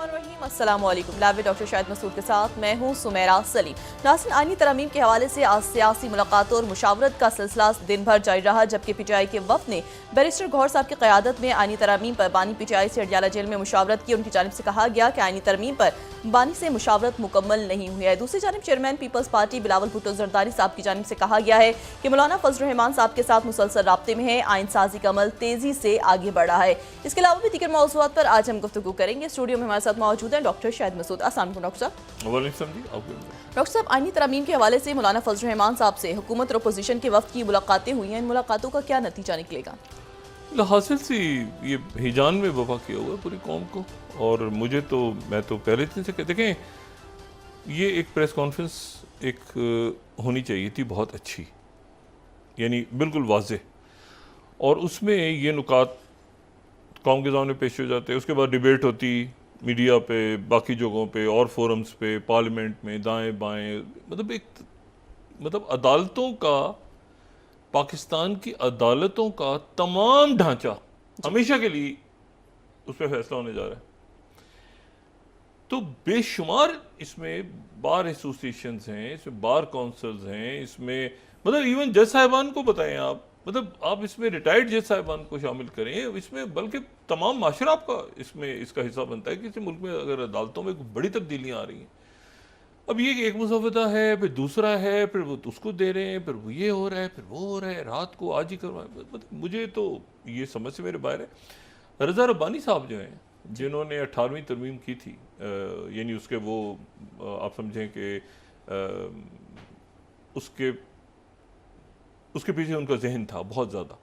अस्सलामुअलैकुम। Live doctor Shahid Masood के साथ मैं हूं सुमेरा सलीम। नाज़रीन, आईनी तरमीम के हवाले से आज सियासी मुलाकातों और मुशावरत का सिलसिला दिन भर जारी रहा, जबकि पीटीआई के वफ्द ने बैरिस्टर गौहर साहब की क़यादत में आईनी तरमीम पर बानी पीटीआई से अडयाला जेल में मुशावरत की। उनकी जानिब से कहा गया कि आईनी तरमीम पर बानी से मुशावरत मुकम्मल नहीं हुई है। दूसरी जानिब चेयरमैन पीपल्स पार्टी बिलावल भुट्टो जरदारी साहब की जानिब से कहा गया है कि मौलाना फजल रहमान साहब के साथ मुसलसल राब्ते में है, आइन साजी का अमल तेजी से आगे बढ़ रहा है। इसके अलावा भी दीगर मौज़ूआत पर आज हम गुफ्तगू करेंगे। स्टूडियो में हमारे साथ मौजूद हैं डॉक्टर शाहिद मसूद। अस्सलाम वालेकुम डॉक्टर साहब। डॉक्टर साहब, आईनी तरमीम के हवाले से मौलाना फजल रहमान साहब से हुकूमत और अपोजिशन के वफ्द की मुलाकातें हुई हैं, इन मुलाकातों का क्या नतीजा निकलेगा? हासिल सी ये हिजान में वफा किया हुआ है पूरी कौम को। और मुझे तो मैं तो पहले दिन से देखें, ये एक प्रेस कॉन्फ्रेंस एक होनी चाहिए थी बहुत अच्छी, यानी बिल्कुल वाज़ेह, और उसमें ये नुकात कौम के सामने पेश हो जाते। उसके बाद डिबेट होती मीडिया पे, बाकी जगहों पे और फोरम्स पे, पार्लियामेंट में, दाएं बाएं, मतलब अदालतों का, पाकिस्तान की अदालतों का तमाम ढांचा हमेशा के लिए उस पर फैसला होने जा रहा है। तो बेशुमार इसमें बार एसोसिएशंस हैं, इसमें बार काउंसिल्स हैं, इसमें मतलब इवन जज साहिबान को बताएं आप, मतलब आप इसमें रिटायर्ड जज साहिबान को शामिल करें इसमें, बल्कि तमाम माशरा आपका इसमें इसका हिस्सा बनता है कि इस मुल्क में अगर अदालतों में बड़ी तब्दीलियाँ आ रही हैं। अब ये एक मुसवदा है, फिर दूसरा है, फिर वो उसको दे रहे हैं, फिर वो ये हो रहा है, फिर वो हो रहा है, रात को आज ही करवाए। मतलब मुझे तो ये समझ से मेरे बाहर है। रज़ा रब्बानी साहब जो हैं, जिन्होंने 18वीं तरमीम की थी, यानी उसके वो आप समझें कि उसके उसके पीछे उनका जहन था बहुत ज़्यादा,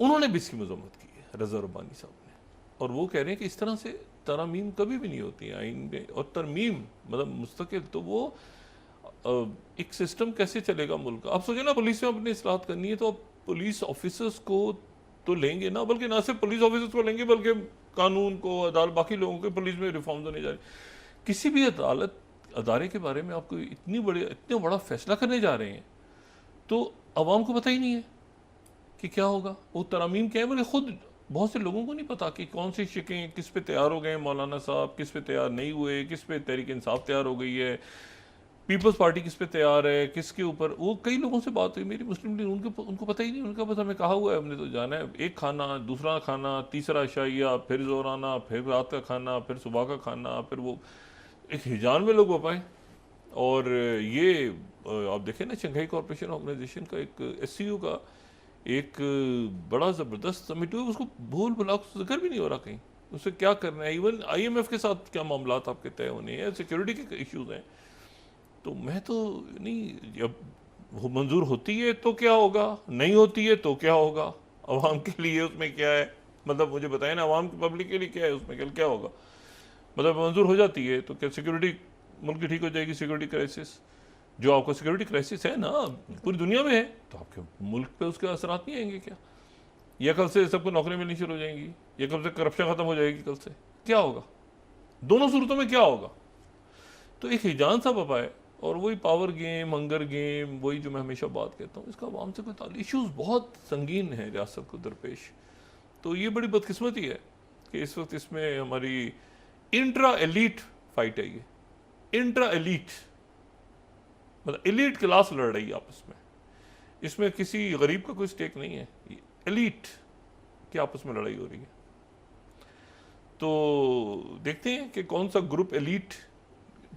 उन्होंने भी इसकी मजम्मत की है रज़ा रब्बानी साहब ने। और वो कह रहे हैं कि इस तरह से तरमीम कभी भी नहीं होती है आइन में, और तरमीम मतलब मुस्तकिल, तो वो एक सिस्टम कैसे चलेगा मुल्क का। आप सोचिए ना, पुलिस में अपनी इस्लाहत करनी है तो आप पुलिस ऑफिसर्स को तो लेंगे ना, बल्कि ना सिर्फ पुलिस ऑफिसर्स को लेंगे बल्कि कानून को, अदालत, बाकी लोगों के पुलिस में रिफॉर्म्स होने जा रहे। किसी भी अदालत अदारे के बारे में आपको इतने बड़ा फैसला करने जा रहे हैं तो अवाम को पता ही नहीं है कि क्या होगा, वो तरमीम क्या है। बल्कि खुद बहुत से लोगों को नहीं पता कि कौन सी शिकें किस पे तैयार हो गए, मौलाना साहब किस पे तैयार नहीं हुए, किस पे तहरीक इंसाफ तैयार हो गई है, पीपल्स पार्टी किस पे तैयार है, किसके ऊपर। वो कई लोगों से बात हुई मेरी, मुस्लिम लीग, उनको पता ही नहीं। उनका बस हमें कहा हुआ है, हमने तो जाना है, एक खाना, दूसरा खाना, तीसरा शाइया, फिर जोराना, फिर रात का खाना, फिर सुबह का खाना, फिर वो एक हिजान में लोग हो पाए। और ये आप देखें ना, शंघाई कॉरपोरेशन ऑर्गेनाइजेशन का एक SCO का एक बड़ा ज़बरदस्त समिट हुआ, उसको भूल भुला जिक्र भी नहीं हो रहा कहीं, उससे क्या करना है। इवन IMF के साथ क्या मामला आपके तय होने हैं, सिक्योरिटी के इश्यूज हैं। तो मैं तो नहीं, जब वो मंजूर होती है तो क्या होगा, नहीं होती है तो क्या होगा, अवाम के लिए उसमें क्या है, मतलब मुझे बताएं ना, अवाम की पब्लिक के लिए क्या है, उसमें क्या होगा। मतलब मंजूर हो जाती है तो क्या सिक्योरिटी मुल्क की ठीक हो जाएगी, सिक्योरिटी क्राइसिस जो आपको सिक्योरिटी क्राइसिस है ना पूरी दुनिया में है, तो आपके मुल्क पे उसके असरात नहीं आएंगे क्या? या कल से सबको नौकरी मिलनी शुरू हो जाएंगी, या कल से करप्शन खत्म हो जाएगी, कल से क्या होगा? दोनों सूरतों में क्या होगा? तो एक हिजान सा बपा है, और वही पावर गेम, हंगर गेम, वही जो मैं हमेशा बात कहता हूँ, इसका आवाम से कोई ताल्लुक, इशूज़ बहुत संगीन है रियासत को दरपेश। तो ये बड़ी बदकिस्मती है कि इस वक्त इसमें हमारी इंट्रा एलीट फाइट है। ये इंट्रा एलीट मतलब एलीट क्लास लड़ रही है आपस में, इसमें किसी गरीब का कोई स्टेक नहीं है, एलीट की आपस में लड़ाई हो रही है। तो देखते हैं कि कौन सा ग्रुप एलीट,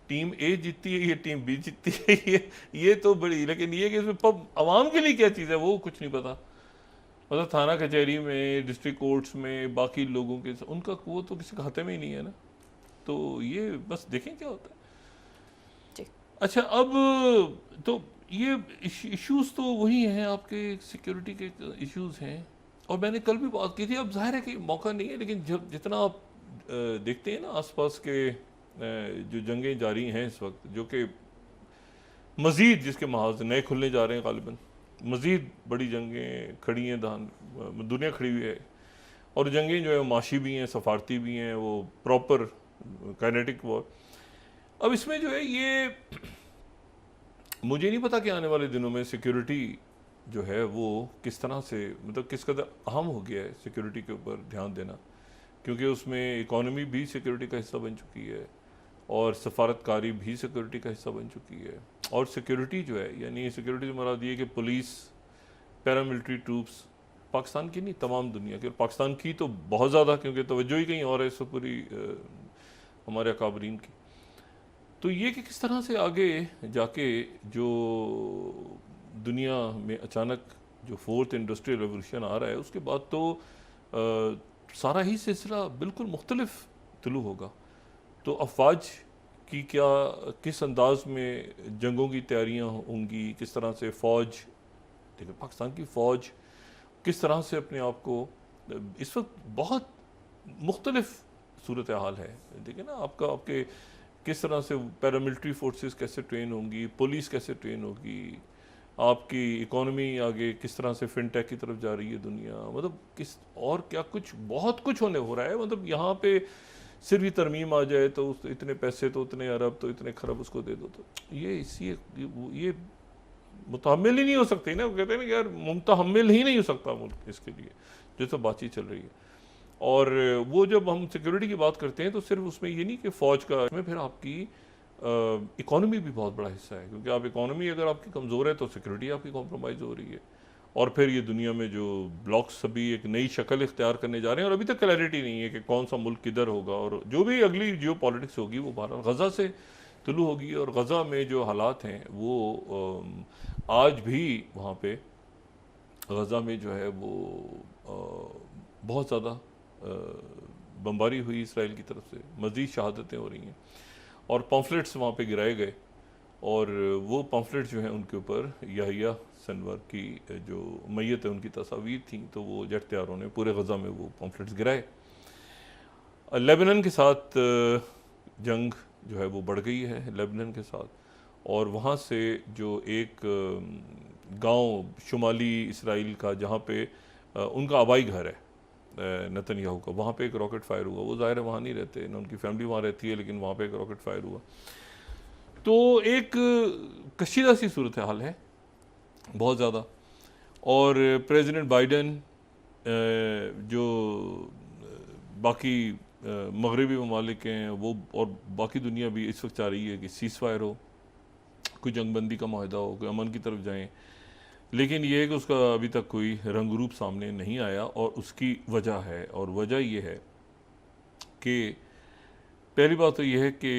टीम A जीतती है, ये टीम B जीतती है, ये तो बड़ी, लेकिन ये कि इसमें आवाम के लिए क्या चीज़ है वो कुछ नहीं पता। मतलब थाना कचहरी में, डिस्ट्रिक्ट कोर्ट्स में, बाकी लोगों के उनका वो तो किसी खाते में ही नहीं है ना। तो ये बस देखें क्या होता है। अच्छा, अब तो ये इश्यूज तो वही हैं, आपके सिक्योरिटी के इश्यूज हैं, और मैंने कल भी बात की थी। अब जाहिर है कि मौका नहीं है, लेकिन जब जितना आप देखते हैं ना आसपास के जो जंगें जारी हैं इस वक्त, जो कि मज़ीद जिसके महाज नए खुलने जा रहे हैं, गालिबन मज़ीद बड़ी जंगें खड़ी हैं, दुनिया खड़ी हुई है। और जंगें जो है माशी भी हैं, सफारती भी हैं, वो प्रॉपर काइनेटिक वॉर। अब इसमें जो है ये मुझे नहीं पता कि आने वाले दिनों में सिक्योरिटी जो है वो किस तरह से, मतलब किस कदर अहम हो गया है सिक्योरिटी के ऊपर ध्यान देना। क्योंकि उसमें इकॉनमी भी सिक्योरिटी का हिस्सा बन चुकी है और सफारतकारी भी सिक्योरिटी का हिस्सा बन चुकी है। और सिक्योरिटी जो है, यानी सिक्योरिटी से मुराद ये कि पुलिस, पैरामिलिट्री ट्रूप्स, पाकिस्तान की नहीं तमाम दुनिया की, और पाकिस्तान की तो बहुत ज़्यादा, क्योंकि तवज्जो ही कहीं और है इस पूरी हमारे अकाबरीन की। तो ये कि किस तरह से आगे जाके जो दुनिया में अचानक जो फोर्थ इंडस्ट्रियल रेवोल्यूशन आ रहा है, उसके बाद तो सारा ही सिलसिला बिल्कुल मुख्तलिफ तुलू होगा। तो अफवाज की क्या, किस अंदाज में जंगों की तैयारियां होंगी, किस तरह से फ़ौज, देखिए पाकिस्तान की फ़ौज किस तरह से अपने आप को, इस वक्त बहुत मुख्तलिफ सूरत हाल है। देखिए ना, आपके किस तरह से पैरामिलिट्री फोर्सेस कैसे ट्रेन होंगी, पुलिस कैसे ट्रेन होगी, आपकी इकोनॉमी आगे किस तरह से फिनटेक की तरफ जा रही है दुनिया, मतलब किस और क्या कुछ बहुत कुछ होने हो रहा है। मतलब यहाँ पे सिर्फ ही तरमीम आ जाए तो इतने पैसे, तो इतने अरब, तो इतने खरब उसको दे दो, तो ये मुतहम्मिल ही नहीं हो सकती ना। वो कहते हैं ना यार, मुतहम्मिल ही नहीं हो सकता मुल्क इसके लिए, जो तो बातचीत चल रही है। और वो जब हम सिक्योरिटी की बात करते हैं तो सिर्फ उसमें ये नहीं कि फ़ौज का, इसमें फिर आपकी इकोनॉमी भी बहुत बड़ा हिस्सा है, क्योंकि आप इकोनॉमी अगर आपकी कमज़ोर है तो सिक्योरिटी आपकी कॉम्प्रोमाइज़ हो रही है। और फिर ये दुनिया में जो ब्लॉक्स सभी एक नई शक्ल इख्तियार करने जा रहे हैं, और अभी तक क्लैरिटी नहीं है कि कौन सा मुल्क किधर होगा, और जो भी अगली जियो पॉलिटिक्स होगी वो बहरहाल गज़ा से तुलू होगी। और गज़ा में जो हालात हैं वो आज भी वहाँ पे गज़ा में जो है वो बहुत ज़्यादा बमबारी हुई इसराइल की तरफ से, मज़ीद शहादतें हो रही हैं, और पम्फलेट्स वहाँ पे गिराए गए। और वो पम्फलेट्स जो हैं उनके ऊपर याहिया सिनवर की जो मैयत है उनकी तस्वीर थी, तो वो जेट तैयारों ने पूरे गज़ा में वो पम्फलेट्स गिराए। लेबनान के साथ जंग जो है वो बढ़ गई है, लेबनान के साथ। और वहाँ से जो एक गांव शुमाली इसराइल का, जहाँ पे उनका आबाई घर है नेतन्याहू का, वहाँ पे एक रॉकेट फायर हुआ। वो ज़ाहिर है वहाँ नहीं रहते ना, उनकी फैमिली वहाँ रहती है, लेकिन वहाँ पे एक रॉकेट फायर हुआ। तो एक कशीदा सी सूरत हाल है बहुत ज़्यादा। और प्रेसिडेंट बाइडन जो बाकी मगरबी ममालिक हैं वो, और बाकी दुनिया भी इस वक्त चाह रही है कि सीज़ फायर हो, कोई जंगबंदी का माहिदा हो, कोई अमन की तरफ जाएं। लेकिन ये है कि उसका अभी तक कोई रंग रूप सामने नहीं आया, और उसकी वजह है। और वजह ये है कि पहली बात तो ये है कि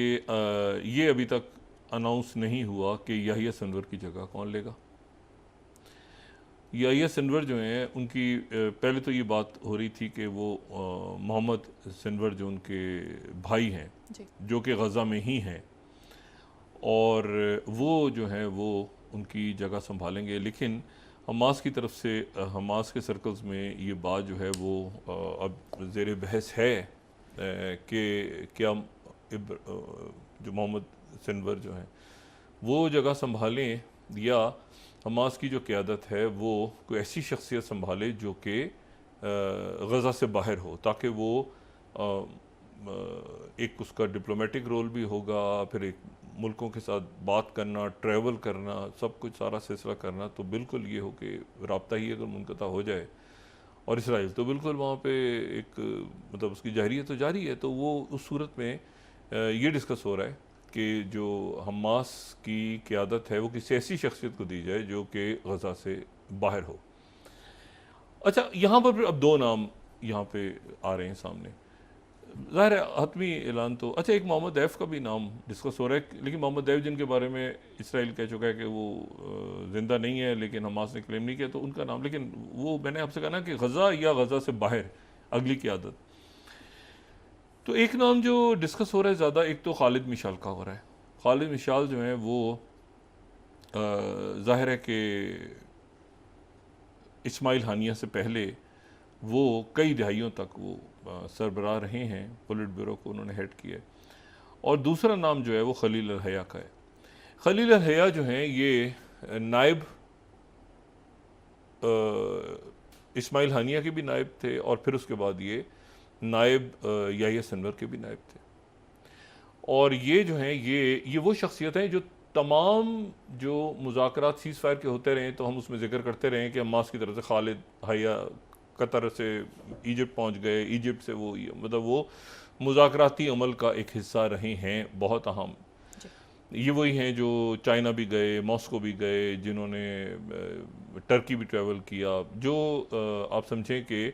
ये अभी तक अनाउंस नहीं हुआ कि याहिया सिनवर की जगह कौन लेगा। याहिया सिनवर जो हैं उनकी पहले तो ये बात हो रही थी कि वो मोहम्मद सिनवर जो उनके भाई हैं, जो कि गज़ा में ही हैं, और वो जो हैं वो उनकी जगह संभालेंगे। लेकिन हमास की तरफ से, हमास के सर्कल्स में ये बात जो है वो अब ज़ेर बहस है कि क्या जो मोहम्मद सिनवर जो हैं वो जगह संभालें, या हमास की जो क़यादत है वो कोई ऐसी शख्सियत संभाले जो कि गज़ा से बाहर हो, ताकि वो एक उसका डिप्लोमेटिक रोल भी होगा, फिर एक मुल्कों के साथ बात करना, ट्रैवल करना, सब कुछ सारा सिलसिला करना। तो बिल्कुल ये हो कि रब्ता ही अगर मुनक़ता हो जाए, और इसराइल तो बिल्कुल वहाँ पे एक मतलब उसकी जाहिरियत तो जारी है, तो वो उस सूरत में ये डिस्कस हो रहा है कि जो हमास की क़यादत है वो किसी ऐसी शख्सियत को दी जाए जो कि गज़ा से बाहर हो। अच्छा, यहाँ पर फिर अब दो नाम यहाँ पे आ रहे हैं सामने। ज़ाहिर है हतमी ऐलान तो, अच्छा एक मोहम्मद दैफ का भी नाम डिस्कस हो रहा है, लेकिन मोहम्मद दैफ जिनके बारे में इसराइल कह चुका है कि वो ज़िंदा नहीं है, लेकिन हमास ने क्लेम नहीं किया, तो उनका नाम, लेकिन वो मैंने आपसे कहा ना कि गज़ा या गज़ा से बाहर अगली क़यादत। तो एक नाम जो डिस्कस हो रहा है ज़्यादा, एक तो खालिद मिशाल का हो रहा है। खालिद मिशाल जो है वो ज़ाहिर है कि इस्माइल हानिया से पहले वो कई दहाइयों तक वो सरबराह रहे हैं, पोलिट ब्यूरो को उन्होंने हेड किया। और दूसरा नाम जो है वो खलील अल हया का है। खलील अल हया जो हैं ये नायब इस्माइल हानिया के भी नायब थे, और फिर उसके बाद ये नायब याहिया सिनवर के भी नायब थे। और ये जो हैं ये वो शख्सियत हैं जो तमाम जो मुज़ाकरात सीज़ फायर के होते रहे, तो हम उसमें ज़िक्र करते रहे कि हमास की तरफ से खालिद हया कतर से इजिप्ट पहुंच गए, इजिप्ट से वो मतलब वो मुज़ाकराती अमल का एक हिस्सा रहे हैं, बहुत अहम। ये वही हैं जो चाइना भी गए, मॉस्को भी गए, जिन्होंने टर्की भी ट्रैवल किया, जो आप समझें कि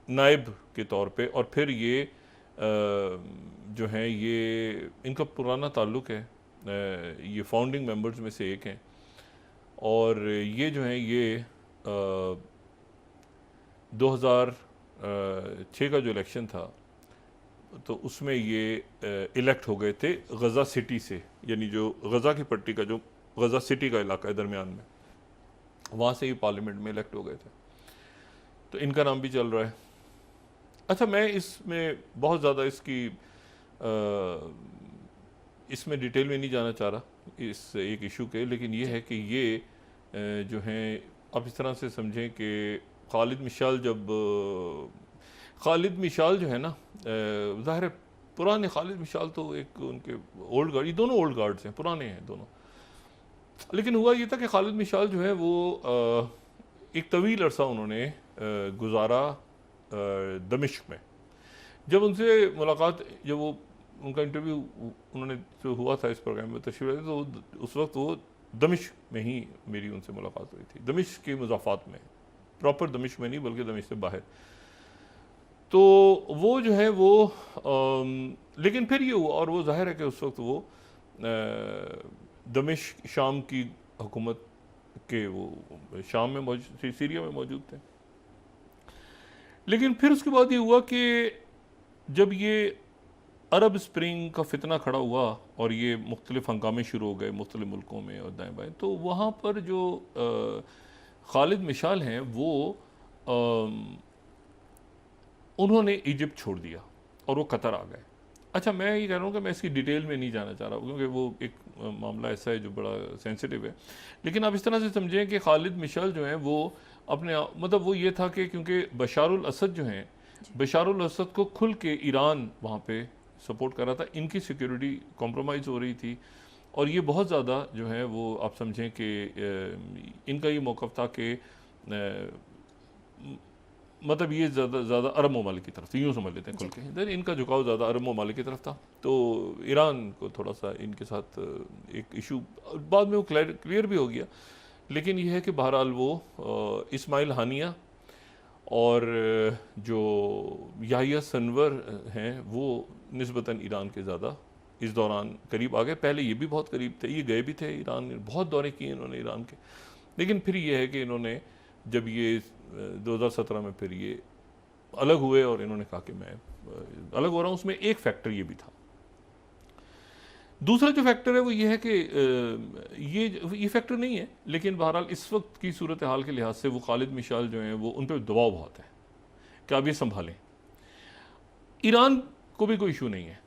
नायब के तौर पे। और फिर ये जो हैं ये इनका पुराना ताल्लुक़ है, ये फाउंडिंग मेंबर्स में से एक हैं। और ये जो हैं ये 2006 का जो इलेक्शन था तो उसमें ये इलेक्ट हो गए थे गज़ा सिटी से, यानी जो गज़ा की पट्टी का जो गज़ा सिटी का इलाका है दरमियान में, वहाँ से ये पार्लियामेंट में इलेक्ट हो गए थे। तो इनका नाम भी चल रहा है। अच्छा, मैं इसमें बहुत ज़्यादा इसमें डिटेल में नहीं जाना चाह रहा इस एक इशू के, लेकिन ये है कि ये जो हैं आप इस तरह से समझें कि खालिद मिशाल जो है ना, ज़ाहिर है पुराने खालिद मिशाल तो एक उनके ओल्ड गार्ड, ये दोनों ओल्ड गार्ड्स हैं, पुराने हैं दोनों। लेकिन हुआ ये था कि खालिद मिशाल जो है वो एक तवील अरसा उन्होंने गुजारा दमिश्क में। जब उनसे मुलाकात, जब वो उनका इंटरव्यू उन्होंने जो हुआ था इस प्रोग्राम में तशरीफ लाए, तो उस वक्त वो दमिश्क में ही मेरी उनसे मुलाकात हुई थी, दमिश्क के मुज़ाफ़ात में, प्रॉपर दमिश्क में नहीं बल्कि दमिश्क से बाहर। तो वो जो है वो लेकिन फिर ये हुआ, और वो ज़ाहिर है कि उस वक्त वो दमिश्क शाम की हुकूमत के, वो शाम में मौजूद, सीरिया में मौजूद थे। लेकिन फिर उसके बाद ये हुआ कि जब ये अरब स्प्रिंग का फितना खड़ा हुआ और ये मुख्तलिफ हंगामे शुरू हो गए मुख्तलिफ मुल्कों में और दाएँ बाएँ, तो वहाँ पर जो खालिद मिशाल हैं वो उन्होंने इजिप्ट छोड़ दिया और वो कतर आ गए। अच्छा, मैं ये कह रहा हूँ कि मैं इसकी डिटेल में नहीं जाना चाह रहा हूँ क्योंकि वो एक मामला ऐसा है जो बड़ा सेंसिटिव है। लेकिन आप इस तरह से समझें कि खालिद मिशाल जो हैं वो अपने मतलब वो ये था कि क्योंकि बशारुल असद जो हैं, बशारुल असद को खुल के ईरान वहाँ पे सपोर्ट कर रहा था, इनकी सिक्योरिटी कॉम्प्रोमाइज़ हो रही थी। और ये बहुत ज़्यादा जो है वो आप समझें कि इनका ये मौक़िफ़ था कि मतलब ये ज़्यादा अरब ममालिक की तरफ से, यूँ समझ लेते हैं खुल के, देन इनका झुकाव ज़्यादा अरब ममालिक की तरफ था। तो ईरान को थोड़ा सा इनके साथ एक इशू बाद में वो क्लियर भी हो गया। लेकिन ये है कि बहरहाल वो इस्माइल हानिया और जो याहिया सिनवर हैं वो निस्बतन ईरान के ज़्यादा इस दौरान करीब आ गए। पहले ये भी बहुत करीब थे, ये गए भी थे ईरान, बहुत दौरे किए इन्होंने ईरान के। लेकिन फिर ये है कि इन्होंने जब ये 2017 में फिर ये अलग हुए और इन्होंने कहा कि मैं अलग हो रहा हूँ, उसमें एक फैक्टर ये भी था। दूसरा जो फैक्टर है वो ये है कि ये फैक्टर नहीं है, लेकिन बहरहाल इस वक्त की सूरत हाल के लिहाज से वो खालिद मिशाल जो हैं वो उन पर दबाव बहुत है कि आप ये संभालें। ईरान को भी कोई इशू नहीं है,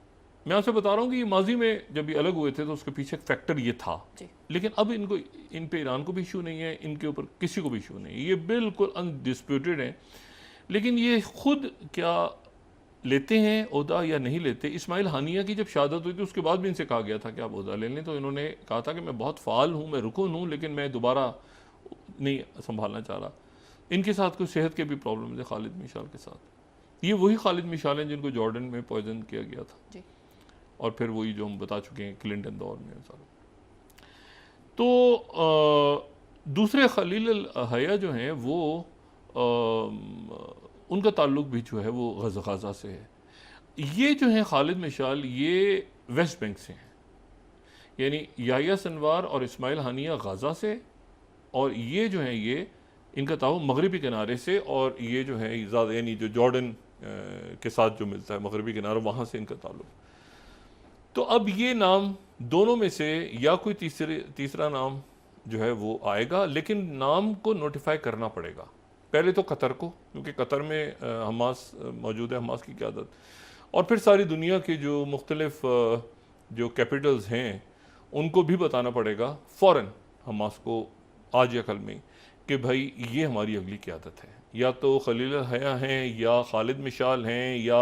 मैं आपसे बता रहा हूँ कि ये माजी में जब ये अलग हुए थे तो उसके पीछे एक फैक्टर ये था। लेकिन अब इन पे ईरान को भी इशू नहीं है, इनके ऊपर किसी को भी इशू नहीं है, ये बिल्कुल अनडिस्प्यूटेड है। लेकिन ये खुद क्या लेते हैं ओहदा या नहीं लेते। इस्माइल हानिया की जब शहादत हुई थी उसके बाद भी इनसे कहा गया था कि आप ओहदा ले लें, तो इन्होंने कहा था कि मैं बहुत फ़ाल हूँ, मैं रुकन हूँ, लेकिन मैं दोबारा नहीं संभालना चाह रहा। इनके साथ कुछ सेहत के भी प्रॉब्लम थे खालिद मिशाल के साथ। ये वही खालिद मिशाल हैं जिनको जॉर्डन में पॉइजन किया गया था और फिर वही जो हम बता चुके हैं क्लिंटन दौर में सारा। तो दूसरे खलील हया जो हैं वो उनका ताल्लुक़ भी जो है वो गज़ा से है। ये जो हैं खालिद मिशाल ये वेस्ट बैंक से हैं, यानी याहिया सिनवार और इस्माइल हानिया गज़ा से, और ये जो हैं ये इनका ताल्लुक़ मगरबी किनारे से, और ये जो है ज़्यादा यानी जो जॉर्डन के साथ जो मिलता है मगरबी किनारा, वहाँ से इनका ताल्लुक़। तो अब ये नाम दोनों में से या कोई तीसरा नाम जो है वो आएगा, लेकिन नाम को नोटिफाई करना पड़ेगा पहले तो कतर को, क्योंकि कतर में हमास मौजूद है, हमास की क़यादत, और फिर सारी दुनिया के जो मुख्तलिफ जो कैपिटल्स हैं उनको भी बताना पड़ेगा फ़ौरन हमास को आज या कल में कि भाई ये हमारी अगली क़यादत है, या तो खलील हया हैं या खालिद मिशाल हैं या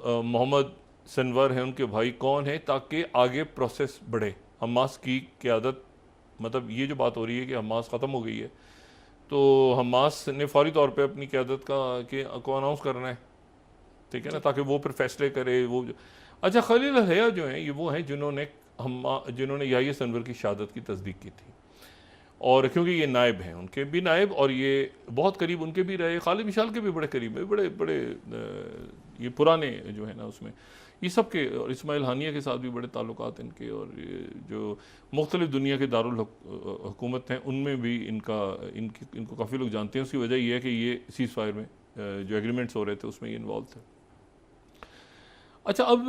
मोहम्मद सिनवर हैं, उनके भाई कौन है, ताकि आगे प्रोसेस बढ़े। हमास की क़यादत मतलब ये जो बात हो रही है कि हमास ख़त्म हो गई है, तो हमास ने फौरी तौर पे अपनी क़यादत को अनाउंस करना है, ठीक है ना, ताकि वो फिर फैसले करे। अच्छा, खलील हया जो हैं ये वो हैं जिन्होंने याह्या सिनवर की शहादत की तस्दीक की थी, और क्योंकि ये नायब हैं, उनके भी नायब और ये बहुत करीब उनके भी रहे, खालिद मिशाल के भी बड़े करीब है, बड़े बड़े ये पुराने जो है ना उसमें ये सब के, और इस्माइल हानिया के साथ भी बड़े ताल्लुकात इनके, और ये जो मुख्तलिफ दुनिया के दारुल हुकूमत हैं उनमें भी इनको काफ़ी लोग जानते हैं। उसकी वजह यह है कि ये सीज़ फायर में जो एग्रीमेंट्स हो रहे थे उसमें ये इन्वॉल्व थे। अच्छा, अब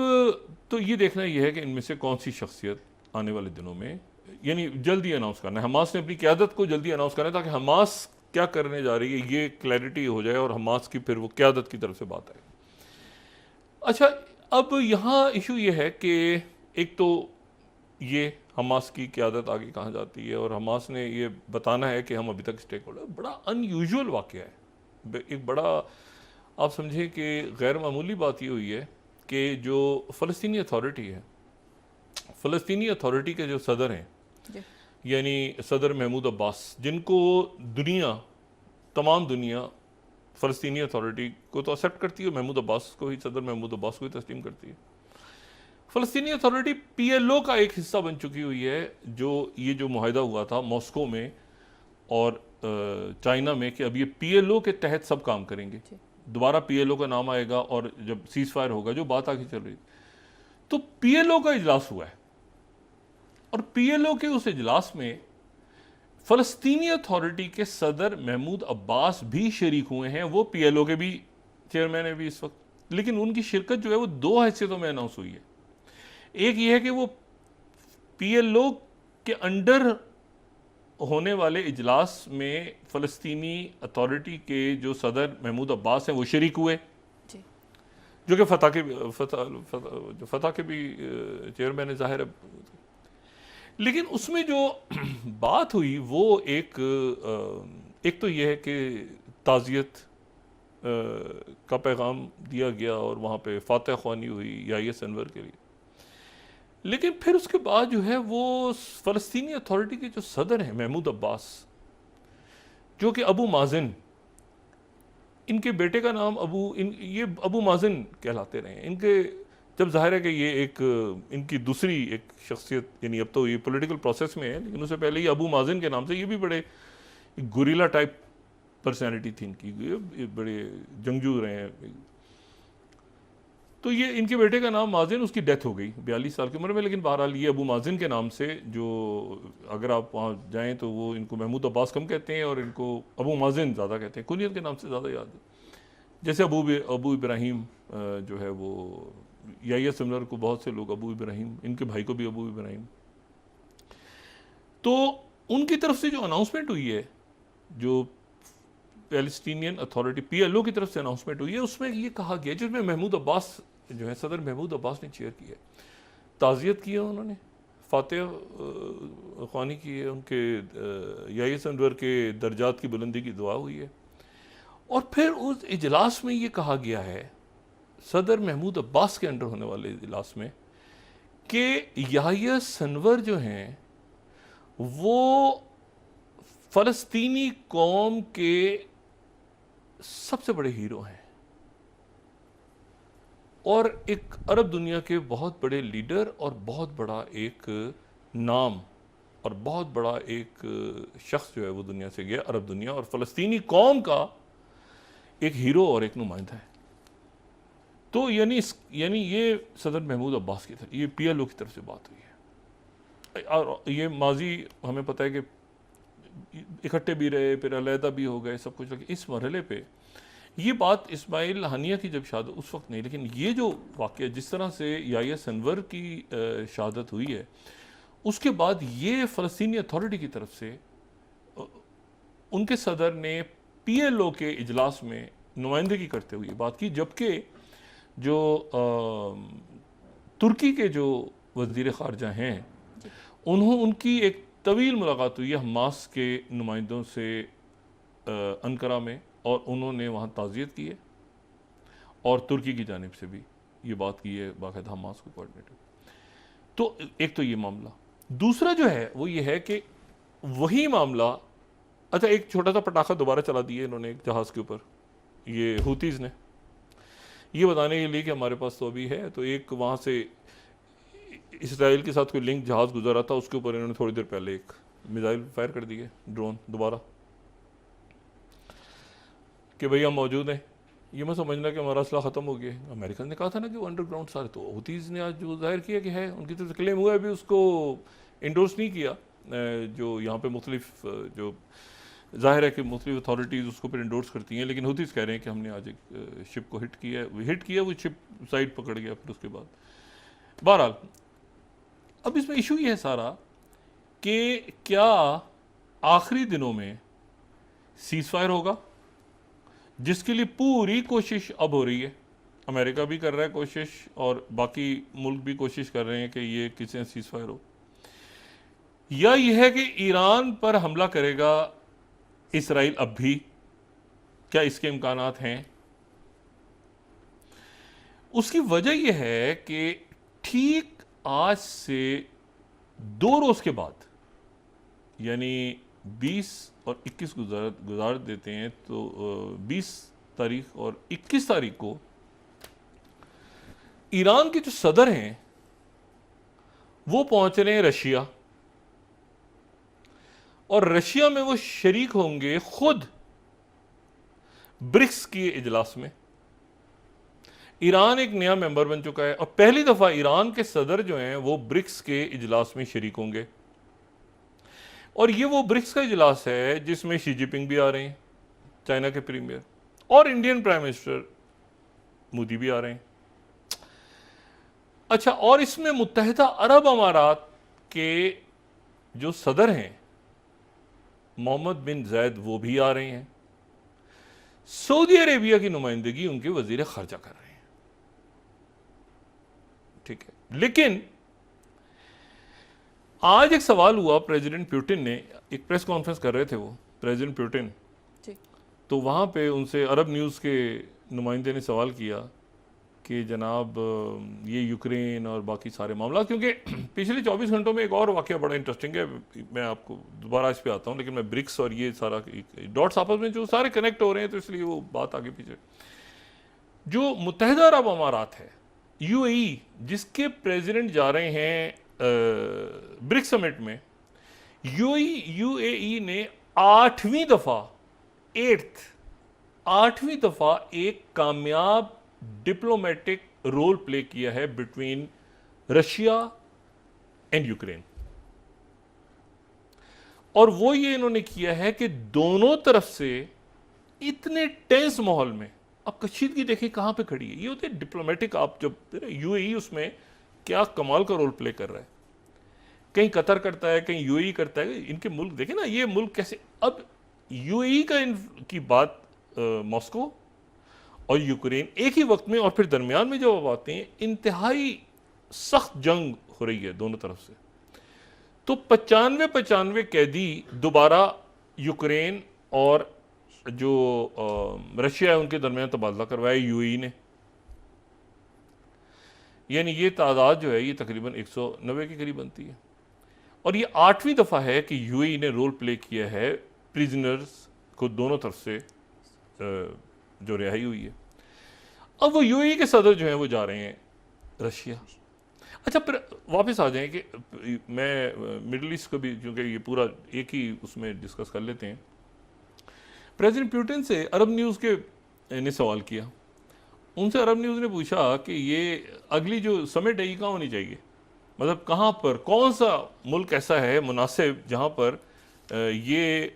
तो ये देखना यह है कि इनमें से कौन सी शख्सियत आने वाले दिनों में, यानी जल्दी अनाउंस करना है, हमास ने अपनी क़यादत को जल्दी अनाउंस करना है ताकि हमास क्या करने जा रही है ये क्लैरिटी हो जाए और हमास की फिर वो क़यादत की तरफ से बात आए। अच्छा, अब यहाँ इशू ये है कि एक तो ये हमास की क़यादत आगे कहाँ जाती है, और हमास ने ये बताना है कि हम अभी तक स्टेक होल्डर, बड़ा अनयूजुअल वाक़या है, एक बड़ा आप समझें कि गैर मामूली बात ये हुई है कि जो फ़लस्तीनी अथॉरिटी है, फ़लस्तीनी अथॉरिटी के जो सदर हैं, यानी सदर महमूद अब्बास, जिनको तमाम दुनिया फ़लस्तीनी अथॉरिटी को तो एक्सेप्ट करती है, महमूद अब्बास को ही, सदर महमूद अब्बास को ही तस्लीम करती है। फ़लस्तीनी अथॉरिटी PLO का एक हिस्सा बन चुकी हुई है, जो मुआहिदा हुआ था मॉस्को में और चाइना में कि अब ये PLO के तहत सब काम करेंगे। दोबारा PLO का नाम आएगा और जब सीज़ फायर होगा, जो बात आगे चल रही थी, तो PLO का इजलास हुआ है, और PLO के उस इजलास में फ़लस्तीनी अथॉरिटी के सदर महमूद अब्बास भी शरीक हुए हैं, वो PLO के भी चेयरमैन है भी इस वक्त, लेकिन उनकी शिरकत जो है वो दो हैसियतों में अनाउंस हुई है। एक ये है कि वो PLO के अंडर होने वाले इजलास में फ़लस्तीनी अथॉरिटी के जो सदर महमूद अब्बास हैं वो शरीक हुए, जो कि फतह के भी चेयरमैन है, ज़ाहिर है। लेकिन उसमें जो बात हुई वो एक तो ये है कि ताज़ियत का पैगाम दिया गया और वहाँ पे फातह ख्वानी हुई याह्या सिनवर के लिए, लेकिन फिर उसके बाद जो है वो फ़लस्तीनी अथॉरिटी के जो सदर हैं महमूद अब्बास, जो कि अबू माजिन, इनके बेटे का नाम ये अबू माजिन कहलाते रहे हैं। इनके जब जाहिर है कि ये इनकी दूसरी एक शख्सियत, यानी अब तो ये पॉलिटिकल प्रोसेस में है, लेकिन उससे पहले ये अबू माजिन के नाम से, ये भी बड़े गुरिल्ला टाइप पर्सनैलिटी थी इनकी, ये बड़े जंगजू रहे हैं। तो ये इनके बेटे का नाम माजिन, उसकी डेथ हो गई 42 साल की उम्र में, लेकिन बहरहाल ये अबू माजिन के नाम से, जो अगर आप वहाँ जाएँ तो वो इनको महमूद अब्बास कम कहते हैं और इनको अबू माजिन ज़्यादा कहते हैं, कुनियत के नाम से ज़्यादा याद है। जैसे अबू इब्राहिम जो है वो याह्या सिनवर को बहुत से लोग अबू इब्राहिम, इनके भाई को भी अबू इब्राहिम। तो उनकी तरफ से जो अनाउंसमेंट हुई है, जो पैलेस्टीनियन अथॉरिटी PLO की तरफ से अनाउंसमेंट हुई है, उसमें ये कहा गया, जिसमें महमूद अब्बास जो है सदर महमूद अब्बास ने चेयर की है, ताज़ियत की है उन्होंने, फातह ख्वानी की है, उनके याह्या सिनवर के दर्जात की बुलंदी की दुआ हुई है, और फिर उस इजलास में ये कहा गया है सदर महमूद अब्बास के अंडर होने वाले इजलास में कि याह्या सिनवर जो हैं वो फ़लस्तीनी कौम के सबसे बड़े हीरो हैं और एक अरब दुनिया के बहुत बड़े लीडर और बहुत बड़ा एक नाम और बहुत बड़ा एक शख्स जो है वो दुनिया से गया, अरब दुनिया और फ़लस्तीनी कौम का एक हीरो और एक नुमाइंदा है। तो यानी ये सदर महमूद अब्बास की तरफ, ये PLO की तरफ से बात हुई है, और ये माजी हमें पता है कि इकट्ठे भी रहे, फिर अलहदा भी हो गए, सब कुछ। लगे इस मरहले पे ये बात इस्माइल हानिया की जब शहादत, उस वक्त नहीं, लेकिन ये जो वाक़या जिस तरह से याह्या सिनवर की शहादत हुई है, उसके बाद ये फ़लस्तीनी अथॉरिटी की तरफ से उनके सदर ने PLO के इजलास में नुमाइंदगी करते हुए बात की, जबकि जो तुर्की के जो वज़ीर ख़ारजा हैं उनकी एक तवील मुलाकात हुई है हमास के नुमाइंदों से अंकारा में, और उन्होंने वहाँ ताज़ियत की है और तुर्की की जानिब से भी ये बात की है बाकायदा हमास को कोऑर्डिनेटर। तो एक तो ये मामला, दूसरा जो है वो ये है कि वही मामला अच्छा, एक छोटा सा पटाखा दोबारा चला दिया इन्होंने एक जहाज़ के ऊपर, ये हूतीज़ ने, ये बताने के लिए कि हमारे पास तो अभी है। तो एक वहाँ से इसराइल के साथ कोई लिंक जहाज़ गुजरा था, उसके ऊपर इन्होंने थोड़ी देर पहले एक मिसाइल फायर कर दिए, ड्रोन दोबारा, कि भैया मौजूद हैं। ये मैं समझना कि हमारा असला ख़त्म हो गया है। अमेरिका ने कहा था ना कि वो अंडरग्राउंड सारे, तो हूतीज़ ने आज जो जाहिर किया कि है, उनकी तरफ से क्लेम हुआ है, अभी उसको इंडोर्स नहीं किया। जो यहाँ पे मुख्तलिफ जो जाहिर है कि मुख्तलिफ अथॉरिटीज़ उसको फिर इंडोर्स करती हैं, लेकिन हूतीज़ कह रहे हैं कि हमने आज एक शिप को हिट किया, वो शिप साइड पकड़ गया फिर उसके बाद। बहरहाल अब इसमें इशू ये है सारा कि क्या आखिरी दिनों में सीज़ फायर होगा, जिसके लिए पूरी कोशिश अब हो रही है। अमेरिका भी कर रहा है कोशिश और बाकी मुल्क भी कोशिश कर रहे हैं कि ये किसी सीज़ फायर हो, या यह है कि ईरान पर हमला करेगा इसराइल अब भी, क्या इसके इम्कानात हैं? उसकी वजह यह है कि ठीक आज से 2 रोज के बाद, यानी 20 और 21 गुजार देते हैं, तो 20 तारीख और 21 तारीख को ईरान के जो सदर हैं वो पहुंच रहे हैं रशिया, और रशिया में वो शरीक होंगे खुद ब्रिक्स के इजलास में। ईरान एक नया मेंबर बन चुका है और पहली दफा ईरान के सदर जो हैं वो ब्रिक्स के इजलास में शरीक होंगे। और ये वो ब्रिक्स का इजलास है जिसमें शी जिनपिंग भी आ रहे हैं, चाइना के प्रीमियर, और इंडियन प्राइम मिनिस्टर मोदी भी आ रहे हैं। अच्छा, और इसमें मुत्तहिदा अरब अमारात के जो सदर हैं मोहम्मद बिन जायद वो भी आ रहे हैं। सऊदी अरेबिया की नुमाइंदगी उनके वजीर खर्चा कर रहे हैं, ठीक है। लेकिन आज एक सवाल हुआ, प्रेसिडेंट पुतिन ने एक प्रेस कॉन्फ्रेंस कर रहे थे वो प्रेसिडेंट पुतिन, तो वहां पे उनसे अरब न्यूज़ के नुमाइंदे ने सवाल किया कि जनाब ये यूक्रेन और बाकी सारे मामला, क्योंकि पिछले 24 घंटों में एक और वाकया बड़ा इंटरेस्टिंग है, मैं आपको दोबारा इस पे आता हूँ, लेकिन मैं ब्रिक्स और ये सारा डॉट्स आपस में जो सारे कनेक्ट हो रहे हैं, तो इसलिए वो बात आगे पीछे। जो मुत्तहिदा अरब अमारात है, यूएई, जिसके प्रेसिडेंट जा रहे हैं ब्रिक्स समिट में, यूएई ने 8वीं दफा एक कामयाब डिप्लोमेटिक रोल प्ले किया है बिटवीन रशिया एंड यूक्रेन। और वो ये इन्होंने किया है कि दोनों तरफ से इतने टेंस माहौल में, अब कशीदगी देखिए कहां पे खड़ी है, ये होते हैं डिप्लोमेटिक। आप जब यूएई उसमें क्या कमाल का रोल प्ले कर रहा है, कहीं कतर करता है, कहीं यूएई करता है। इनके मुल्क देखें ना, ये मुल्क कैसे, अब यूएई का की बात मॉस्को और यूक्रेन एक ही वक्त में, और फिर दरमियान में जब आते हैं, इंतहाई सख्त जंग हो रही है दोनों तरफ से। तो 95 कैदी दोबारा यूक्रेन और जो रशिया है उनके दरमियान तबादला करवाया यूएई ने। यानी ये तादाद जो है ये तकरीबन 190 के करीब बनती है। और ये 8वीं दफा है कि यूएई ने रोल प्ले किया है प्रिजनर्स को दोनों तरफ से जो रिहाई हुई है। अब वो यूएई के सदर जो हैं वो जा रहे हैं रशिया। अच्छा, फिर वापस आ जाएं कि मैं मिडल ईस्ट को भी, क्योंकि ये पूरा एक ही उसमें डिस्कस कर लेते हैं। प्रेसिडेंट पुतिन से अरब न्यूज़ के ने सवाल किया, उनसे अरब न्यूज़ ने पूछा कि ये अगली जो समिट है ये कहाँ होनी चाहिए, मतलब कहाँ पर, कौन सा मुल्क ऐसा है मुनासिब जहाँ पर ये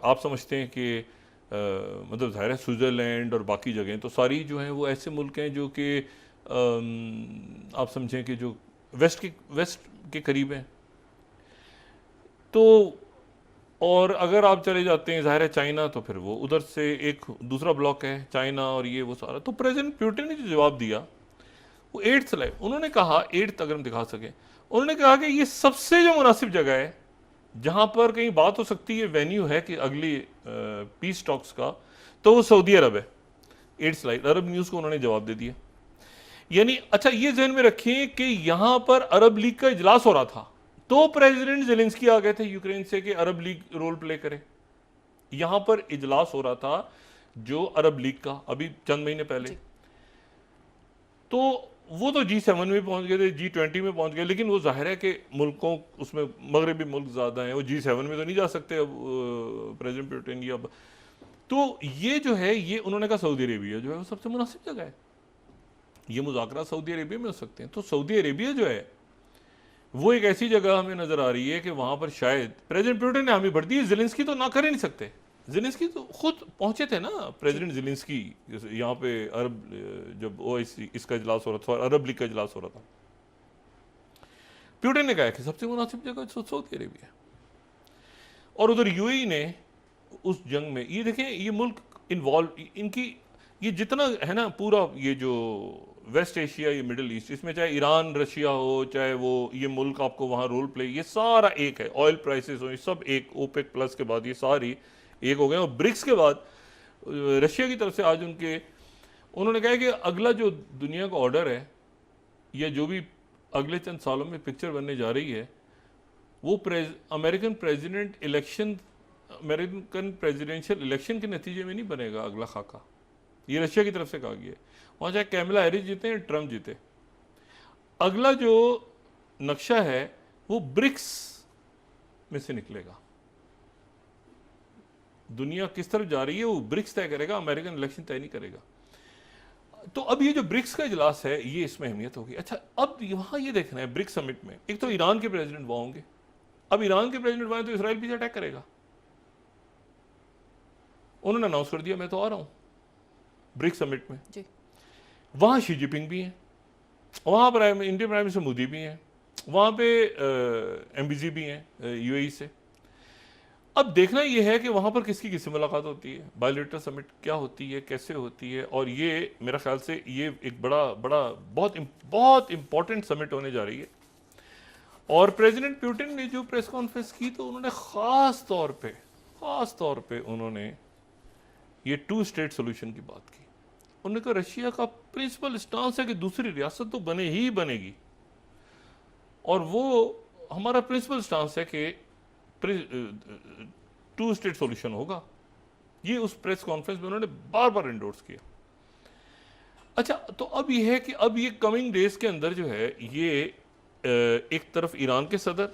आप समझते हैं कि मतलब ज़ाहिर है स्विट्ज़रलैंड और बाकी जगहें तो सारी जो हैं वो ऐसे मुल्क हैं जो कि आप समझें कि जो वेस्ट के करीब हैं। तो और अगर आप चले जाते हैं ज़ाहिर है चाइना, तो फिर वो उधर से एक दूसरा ब्लॉक है चाइना और ये वो सारा। तो प्रेसिडेंट पुतिन ने जो जवाब दिया वो 8th लाइव, उन्होंने कहा 8th अगर हम दिखा सकें, उन्होंने कहा कि ये सबसे जो मुनासिब जगह है जहाँ पर कहीं बात हो सकती है, वेन्यू है कि अगली पीस टॉक्स का, तो वो सऊदी अरब है। 8th स्लाइड अरब न्यूज़ को उन्होंने जवाब दे दिया। यानी अच्छा ये जहन में रखें कि यहाँ पर अरब लीग का इजलास हो रहा था, तो प्रेसिडेंट ज़ेलेंस्की आ गए थे यूक्रेन से कि अरब लीग रोल प्ले करे। यहाँ पर इजलास हो रहा था जो अरब लीग का अभी चंद महीने पहले, तो वो तो G7 में पहुंच गए थे, G20 में पहुंच गए, लेकिन वो जाहिर है कि मुल्कों उसमें मगरबी मुल्क ज़्यादा हैं, वो G7 में तो नहीं जा सकते अब प्रेसिडेंट पुतिन या। तो ये जो है ये उन्होंने कहा सऊदी अरेबिया जो है वो सबसे मुनासिब जगह है, ये मुज़ाकरा सऊदी अरेबिया में हो सकते हैं। तो सऊदी अरेबिया जो है वो एक ऐसी जगह हमें नज़र आ रही है कि वहाँ पर शायद प्रेसिडेंट पुतिन ने हामी भर दी, ज़ेलेंस्की तो ना कर ही नहीं सकते। ज़ेलेंस्की तो खुद पहुंचे थे ना, प्रेसिडेंट ज़ेलेंस्की यहाँ पे अरब जब OIC इसका इजलास हो रहा था, अरब लीग का इजलास हो रहा था, पुतिन ने कहा कि सबसे मुनासिब जगह सऊदी अरेबिया। और उधर UAE ने उस जंग में, ये देखें ये मुल्क इन्वॉल्व, इनकी ये जितना है ना पूरा ये जो वेस्ट एशिया, ये मिडिल ईस्ट, इसमें चाहे ईरान रशिया हो, चाहे वो ये मुल्क आपको वहाँ रोल प्ले, ये सारा एक है। ऑयल प्राइसेस हो, ये सब एक, OPEC प्लस के बाद ये सारी एक हो गए। और ब्रिक्स के बाद रशिया की तरफ से आज उन्होंने कहा कि अगला जो दुनिया का ऑर्डर है या जो भी अगले चंद सालों में पिक्चर बनने जा रही है वो अमेरिकन प्रेसिडेंशियल इलेक्शन के नतीजे में नहीं बनेगा अगला खाका। ये रशिया की तरफ से कहा गया है। वहाँ चाहे कैमला हैरिस जीते या ट्रम्प जीते, अगला जो नक्शा है वो ब्रिक्स में से निकलेगा। दुनिया किस तरफ जा रही है वो ब्रिक्स तय करेगा, अमेरिकन इलेक्शन तय नहीं करेगा। तो अब ये जो ब्रिक्स का इजलास है ये इसमें अहमियत होगी। अच्छा, अब वहाँ ये देखना है ब्रिक्स समिट में, एक तो ईरान के प्रेसिडेंट वहाँ होंगे। अब ईरान के प्रेसिडेंट वहाँ तो इसराइल पीछे अटैक करेगा। उन्होंने अनाउंस कर दिया मैं तो आ रहा हूँ ब्रिक्स समिट में। वहाँ शी जिनपिंग भी हैं, वहाँ पर इंडियन प्राइम मिनिस्टर मोदी भी हैं, वहाँ पे MBZ भी हैं UAE से। अब देखना यह है कि वहाँ पर किसकी मुलाकात होती है, बायलैटरल समिट क्या होती है, कैसे होती है। और ये मेरा ख्याल से ये एक बहुत इंपॉर्टेंट समिट होने जा रही है। और प्रेसिडेंट पुतिन ने जो प्रेस कॉन्फ्रेंस की तो उन्होंने ख़ास तौर पे उन्होंने ये 2 स्टेट सोल्यूशन की बात की। उन्होंने कहा रशिया का प्रिंसिपल स्टांस है कि दूसरी रियासत तो बने ही बनेगी, और वो हमारा प्रिंसिपल स्टांस है कि 2 स्टेट सॉल्यूशन होगा। ये उस प्रेस कॉन्फ्रेंस में उन्होंने बार बार एंडोर्स किया। अच्छा, तो अब ये है कि अब ये कमिंग डेज के अंदर जो है ये एक तरफ ईरान के सदर,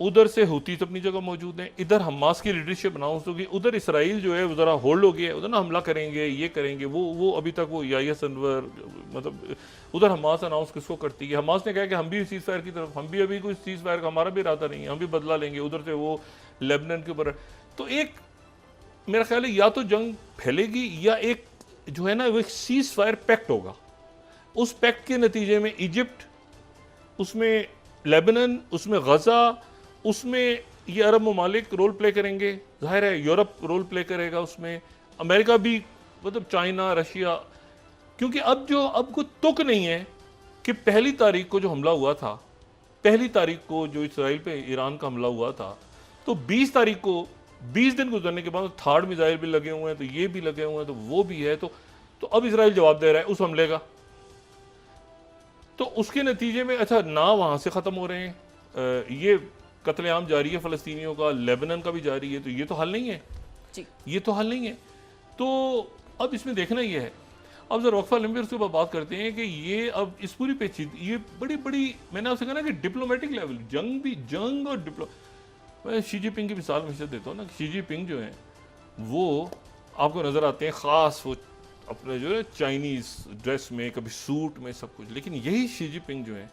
उधर से हूतीस अपनी जगह मौजूद हैं, इधर हमास की लीडरशिप अनाउंस होगी, उधर इसराइल जो है वो ज़रा होल्ड हो गया, उधर ना हमला करेंगे, ये करेंगे, वो अभी तक वो याह्या सिंवार, मतलब उधर हमास अनाउंस किसको करती है। हमास ने कहा कि हम भी सीज़ फायर की तरफ, हम भी अभी कोई सीज़ फायर का हमारा भी इरादा नहीं है, हम भी बदला लेंगे। उधर से वो लेबनान के ऊपर, तो एक मेरा ख्याल है या तो जंग फैलेगी या एक जो है ना वो एक सीज़ फायर पैक्ट होगा। उस पैक्ट के नतीजे में इजिप्ट, उसमें लेबनान, उसमें गजा, उसमें ये अरब ममालिक रोल प्ले करेंगे, जाहिर है यूरोप रोल प्ले करेगा, उसमें अमेरिका भी, मतलब चाइना, रशिया। क्योंकि अब कोई तुक नहीं है कि पहली तारीख को जो हमला हुआ था, पहली तारीख को जो इसराइल पे ईरान का हमला हुआ था, तो 20 तारीख को 20 दिन गुजरने के बाद थर्ड मिसाइल भी लगे हुए हैं, तो ये भी लगे हुए हैं, तो वो भी है। तो अब इसराइल जवाब दे रहा है उस हमले का। तो उसके नतीजे में अच्छा ना वहाँ से ख़त्म हो रहे हैं, ये कत्लेआम जारी है फ़लस्तीनियों का, लेबनान का भी जारी है, तो ये तो हल नहीं है जी, ये तो हल नहीं है। तो अब इसमें देखना ये है, अब जरा वक्फा लंबी उसके बाद बात करते हैं कि ये अब इस पूरी पेचीदगी, ये बड़ी मैंने आपसे कहा ना कि डिप्लोमेटिक लेवल, जंग और मैं शी जिनपिंग की मिसाल हमेशा देता हूँ ना, शी जिनपिंग जो है वो आपको नज़र आते हैं ख़ास वो अपने जो है चाइनीज़ ड्रेस में, कभी सूट में, सब कुछ। लेकिन यही शी जिनपिंग जो है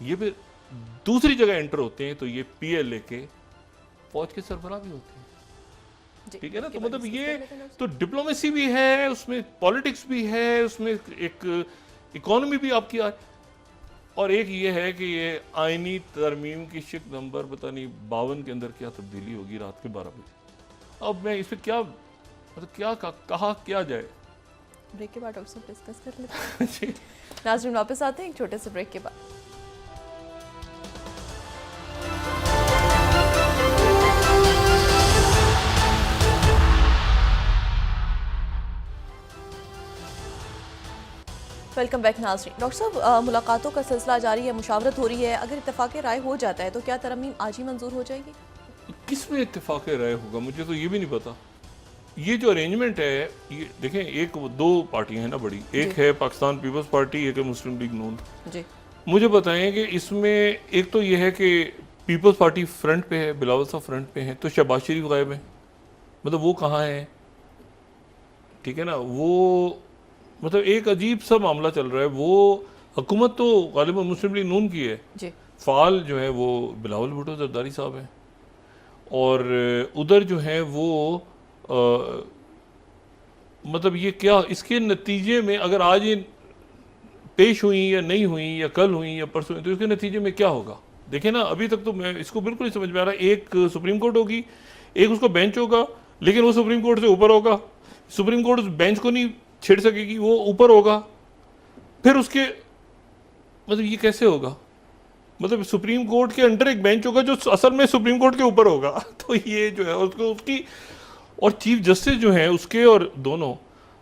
ये फिर दूसरी जगह एंटर होते हैं तो ये PLA के फौज के सरबराह भी होते हैं, ठीक है ना। तो मतलब ये तो डिप्लोमेसी भी है, उसमें पॉलिटिक्स भी है, उसमें एक इकोनॉमी भी आपकी और एक ये है कि ये आईनी तरमीम की शिक नंबर पता नहीं 52 के अंदर क्या तब्दीली होगी रात के 12 बजे। अब मैं इस पर क्या मतलब कहा क्या जाए। ब्रेक के बाद डॉक्टर साहब डिस्कस कर लेते हैं। नाज़रीन वापस आते हैं एक छोटे से ब्रेक के बाद। वेलकम बैक नाज़रीन। डॉक्टर साहब, मुलाकातों का सिलसिला जारी है, मुशावरत हो रही है, अगर इत्तेफाक राय हो जाता है तो क्या तरमीम आज ही मंजूर हो जाएगी? किस में इत्तेफाक राय होगा मुझे तो ये भी नहीं पता। ये जो अरेंजमेंट है, ये देखें, एक दो पार्टियां हैं ना बड़ी, एक है पाकिस्तान पीपल्स पार्टी, एक है मुस्लिम लीग नून। जी मुझे बताएं कि इसमें एक तो ये है कि पीपल्स पार्टी फ्रंट पे है, बिलावल साहब फ्रंट पे हैं, तो शहबाज शरीफ गायब है, मतलब वो कहाँ है? ठीक है ना, वो मतलब एक अजीब सा मामला चल रहा है। वो हुकूमत तो गालिबन मुस्लिम लीग नून की है, जी फाल जो है वो बिलावल भुट्टो जरदारी साहब हैं, और उधर जो है वो मतलब ये क्या, इसके नतीजे में अगर आज ये पेश हुई या नहीं हुई या कल हुई या परसों हुई, तो इसके नतीजे में क्या होगा? देखें ना, अभी तक तो मैं इसको बिल्कुल नहीं समझ में आ रहा। एक सुप्रीम कोर्ट होगी, एक उसका बेंच होगा, लेकिन वो सुप्रीम कोर्ट से ऊपर होगा। सुप्रीम कोर्ट उस बेंच को नहीं छेड़ सकेगी, वो ऊपर होगा। फिर उसके मतलब ये कैसे होगा? मतलब सुप्रीम कोर्ट के अंडर एक बेंच होगा जो असल में सुप्रीम कोर्ट के ऊपर होगा। तो ये जो है उसको उसकी, और चीफ जस्टिस जो है उसके, और दोनों,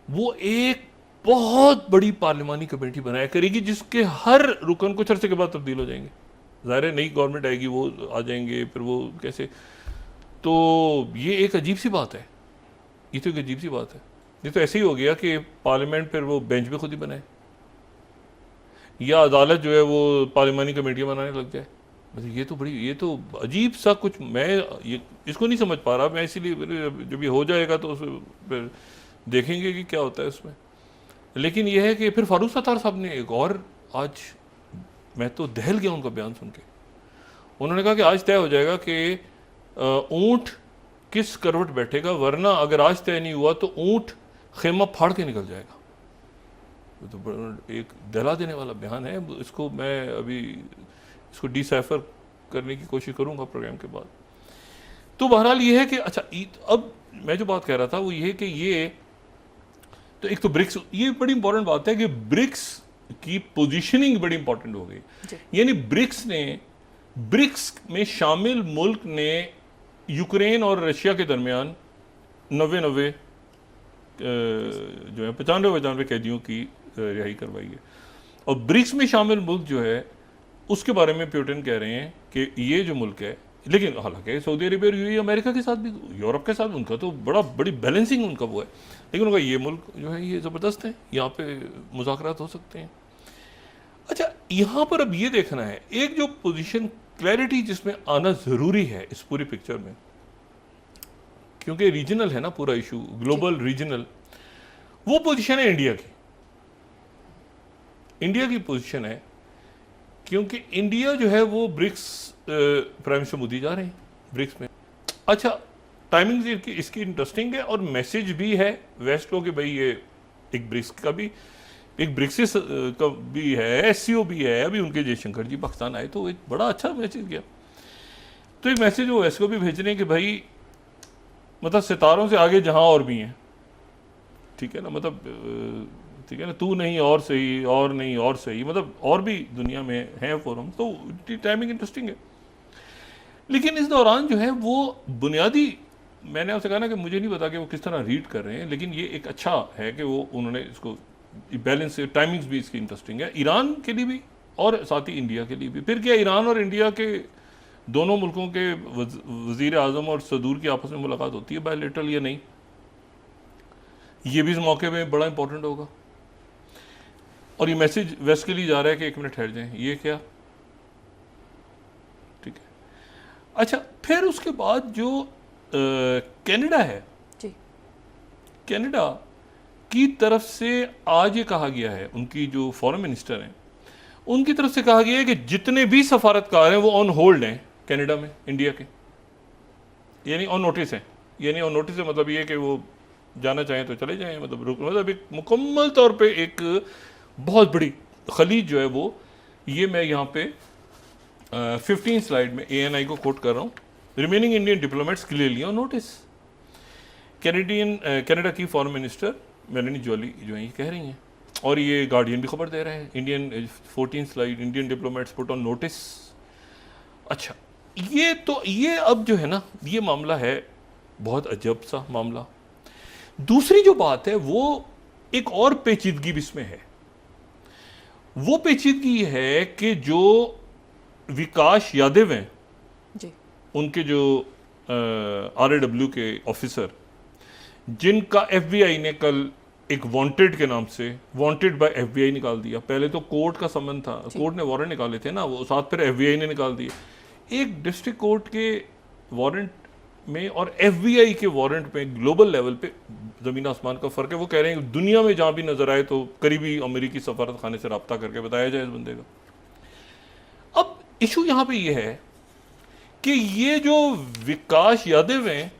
वो एक बहुत बड़ी पार्लिमानी कमेटी बनाया करेगी जिसके हर रुकन कुछ अरसे के बाद तब्दील हो जाएंगे। ज़ाहिर है नई गवर्नमेंट आएगी, वो आ जाएंगे, फिर वो कैसे। तो ये एक अजीब सी बात है, ये तो एक अजीब सी बात है। ये तो ऐसे ही हो गया कि पार्लियामेंट फिर वो बेंच भी खुद ही बनाए, या अदालत जो है वो पार्लिमानी कमेटियाँ बनाने लग जाए। मतलब ये तो बड़ी, ये तो अजीब सा कुछ, मैं ये इसको नहीं समझ पा रहा। मैं इसीलिए जब ये हो जाएगा तो फिर देखेंगे कि क्या होता है उसमें। लेकिन यह है कि फिर फारूक सत्तार साहब ने एक और, आज मैं तो दहल गया उनका बयान सुन के। उन्होंने कहा कि आज तय हो जाएगा कि ऊँट किस करवट बैठेगा, वरना अगर आज तय नहीं हुआ तो ऊँट खेमा फाड़ के निकल जाएगा। तो एक दहला देने वाला बयान है। इसको मैं अभी इसको डिसाइफर करने की कोशिश करूंगा प्रोग्राम के बाद। तो बहरहाल ये है कि अच्छा, अब मैं जो बात कह रहा था वो ये है कि ये तो एक तो ब्रिक्स, ये बड़ी इंपॉर्टेंट बात है कि ब्रिक्स की पोजीशनिंग बड़ी इंपॉर्टेंट हो गई। यानी ब्रिक्स में शामिल मुल्क ने यूक्रेन और रशिया के दरमियान 90 जो है 95 कैदियों की रिहाई करवाई है। और ब्रिक्स में शामिल मुल्क जो है उसके बारे में पुतिन कह रहे हैं कि ये जो मुल्क है, लेकिन हालांकि सऊदी अरेबिया और यूएई, अमेरिका के साथ भी, यूरोप के साथ उनका तो बड़ी बैलेंसिंग उनका वो है, लेकिन उनका ये मुल्क जो है ये ज़बरदस्त है, यहाँ पे मुज़ाकरात हो सकते हैं। अच्छा, यहाँ पर अब ये देखना है एक जो पोजीशन क्लैरिटी जिसमें आना ज़रूरी है इस पूरी पिक्चर में, क्योंकि रीजनल है ना पूरा इशू, ग्लोबल रीजनल, वो पोजीशन है इंडिया की। इंडिया की पोजीशन है क्योंकि इंडिया जो है वो ब्रिक्स, प्राइम मिनिस्टर मोदी जा रहे हैं ब्रिक्स में। अच्छा, टाइमिंग इसकी इंटरेस्टिंग है और मैसेज भी है वेस्ट को कि भाई ये एक ब्रिक्स का भी, एक ब्रिक्स का भी है, एससीओ भी है। अभी उनके जयशंकर जी पाकिस्तान आए तो एक बड़ा अच्छा मैसेज गया। तो एक मैसेज वो वेस्ट को भी भेज रहे हैं कि भाई मतलब सितारों से आगे जहां और भी हैं, ठीक है ना, मतलब ठीक है ना, तू नहीं और सही, और नहीं और सही, मतलब और भी दुनिया में है फोरम। तो टाइमिंग इंटरेस्टिंग है। लेकिन इस दौरान जो है वो बुनियादी, मैंने आपसे कहा ना कि मुझे नहीं पता कि वो किस तरह रीड कर रहे हैं, लेकिन ये एक अच्छा है कि वो उन्होंने इसको बैलेंस, टाइमिंग्स भी इसकी इंटरेस्टिंग है, ईरान के लिए भी और साथ ही इंडिया के लिए भी। फिर क्या ईरान और इंडिया के दोनों मुल्कों के वज़ीर आज़म और सदूर की आपस में मुलाकात होती है बायलैटरल या नहीं, ये भी इस मौके पे बड़ा इंपॉर्टेंट होगा। और ये मैसेज वेस्ट के लिए जा रहा है कि एक मिनट ठहर जाएं, ये क्या, ठीक है। अच्छा, फिर उसके बाद जो कनाडा है जी, कनाडा की तरफ से आज ये कहा गया है, उनकी जो फॉरेन मिनिस्टर हैं उनकी तरफ से कहा गया है कि जितने भी सफारतकार हैं वो ऑन होल्ड हैं कनाडा में इंडिया के, यानी ऑन नोटिस हैं। यानी ऑन नोटिस है मतलब ये कि वो जाना चाहें तो चले जाएं, मतलब एक मुकम्मल तौर पे एक बहुत बड़ी खलीज जो है वो, ये मैं यहाँ पे 15 स्लाइड में ANI को कोट कर रहा हूँ। Remaining Indian diplomats clearly on notice. Canada की फॉरेन मिनिस्टर मेलानी जोली जो है ये कह रही हैं, और ये गार्डियन भी खबर दे रहे हैं, Indian 14 slide, Indian diplomats put on notice. अच्छा, ये तो ये अब जो है ना ये मामला है बहुत अजब सा मामला। दूसरी जो बात है वो एक और पेचीदगी भी इसमें है। वो पेचीदगी है कि जो विकास यादव हैं जी, उनके जो RAW के ऑफिसर, जिनका एफबीआई ने कल एक वांटेड के नाम से वांटेड बाय एफबीआई निकाल दिया। पहले तो कोर्ट का संबंध था, कोर्ट ने वारंट निकाले थे ना, वो साथ फिर एफबीआई ने निकाल दिए। एक डिस्ट्रिक्ट कोर्ट के वारंट में और एफबीआई के वारंट में ग्लोबल लेवल पे जमीन आसमान का फर्क है। वो कह रहे हैं दुनिया में जहां भी नजर आए तो करीबी अमेरिकी सफारत खाने से रब्ता करके बताया जाए इस बंदे का। अब इशू यहां पे ये है कि ये जो विकास यादव हैं,